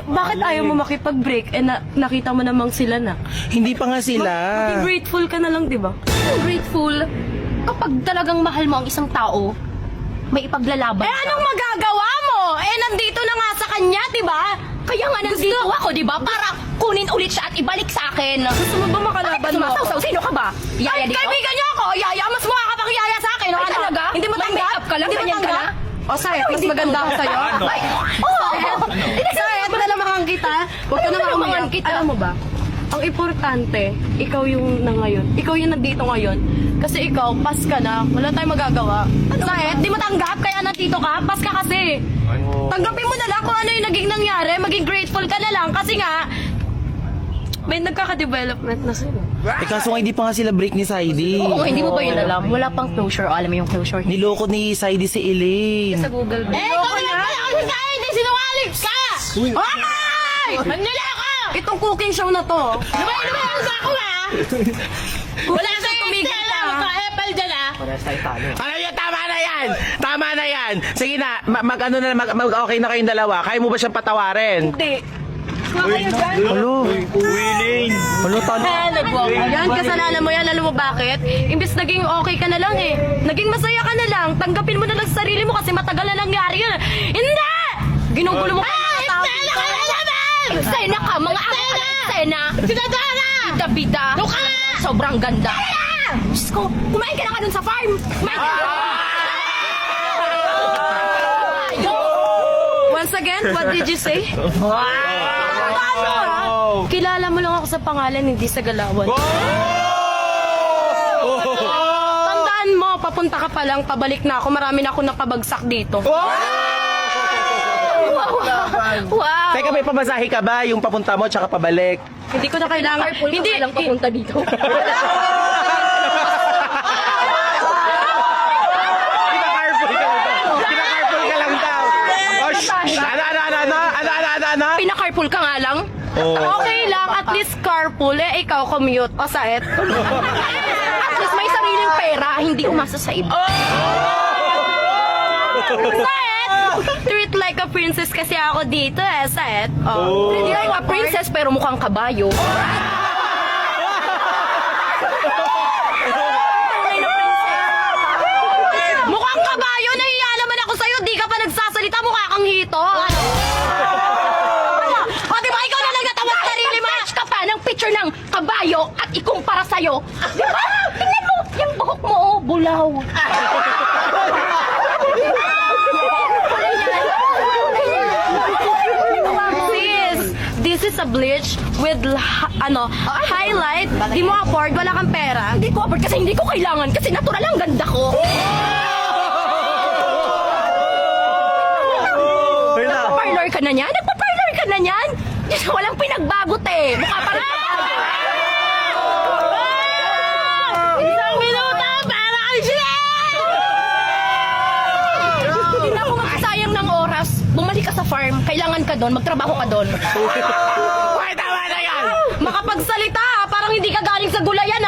Bakit ayaw mo makipag-break? Nakita mo namang sila na. Hindi pa nga sila. Maging grateful ka na lang, di ba? Grateful kapag talagang mahal mo ang isang tao, may ipaglalaban ka. Anong magagawa mo? Nandito na nga sa kanya, di ba? Kaya nga nandito ako, di ba? Para kunin ulit siya at ibalik sa akin. Gusto mo ba makalaban mo ako? Sino ka ba? Yaya dito? Kaibigan niyo ako! Yaya! Mas mukha ka pang yaya sa akin! Ay, talaga? Hindi mo May tanggap? make-up ka lang? Hindi mo Ganyan ka tanggap? na? O, Sayet, mas maganda ako sa'yo. Sayet, malamahan kita. Huwag ka na Malamahan umiyak. kita. Alam mo ba? Ang importante, ikaw yung na ngayon. Ikaw yung nandito ngayon. Kasi ikaw, pas ka na. Wala tayong magagawa. Sayet, di mo tanggap kaya nandito ka? Pas ka kasi. Tanggapin mo na lang kung ano yung naging nangyari. Maging grateful ka na lang. Kasi nga, may nagkaka-development na sila. Kaso nga hindi pa nga sila break ni Saidi. Oo, hindi mo ba yun alam? Wala pang closure. O, alam mo yung closure. Niloko ni Saidi si Elaine. Sa Google. Ikaw na ako sa hindi sinungaling ka! Ay! Manilako! Itong cooking show na to. Lumay sa ako ha! Wala sa tumigil ka. Apple dyan ha! Ano yun? Tama na yan! Tama na yan! Sige na, okay na kayong dalawa. Kaya mo ba siyang patawarin? Hindi. Halo. Halo, talo. Yan, kasalanan mo yan. Alam mo bakit? Imbis naging okay ka na lang eh. Naging masaya ka na lang. Tanggapin mo na lang sa sarili mo kasi matagal na nangyari yun. Hindi! Ginugulo mo pa yung mga tao. Eksena ka, mga ako ka ng eksena. Sinadara! Bida-bida. Luka! Sobrang ganda. Diyos ko, kumain ka na nga dun sa farm. Kumain ka na. Once again, what did you say? Kilala mo lang ako sa pangalan, hindi sa galawan. Tandaan mo, papunta ka pa lang, pabalik na ako. Marami na ako nakabagsak dito. Wow. Teka, may pamasahe ka ba? Yung papunta mo tsaka pabalik? Hindi ko na kailangan. Hindi lang papunta dito. Pinakarpool ka lang daw. Pinakarpool ka lang daw. Ano? Pinacarpool ka nga lang. Okay lang, at least carpool. Ikaw commute. O saet. At least may sariling pera, hindi umasa sa iba. Saet! Treat like a princess kasi ako dito saet. Hindi like a princess pero mukhang kabayo. Mukhang kabayo, nahiya naman ako sa'yo. Di ka pa nagsasalita, mukha kang hito. O, di ba ikaw na lang natawa sa sarili mo? Match ka pa ng picture ng kabayo at ikumpara sa'yo. Di ba? Tingnan mo, yung buhok mo, oh, bulaw. Sis, this is a bleach with highlight. Di mo afford, wala kang pera. Hindi ko afford kasi hindi ko kailangan kasi natural ang ganda ko. Nagpa-parlor ka na niyan? Nagpa-parlor ka na niyan? Yes, walang pinagbago te. Mukha pa rin. Isang minuto para kay sila! Hindi na ako magsasayang ng oras. Bumalik ka sa farm. Kailangan ka doon. Magtrabaho ka doon. Tama na yan! Makapagsalita, parang hindi ka galing sa gulayan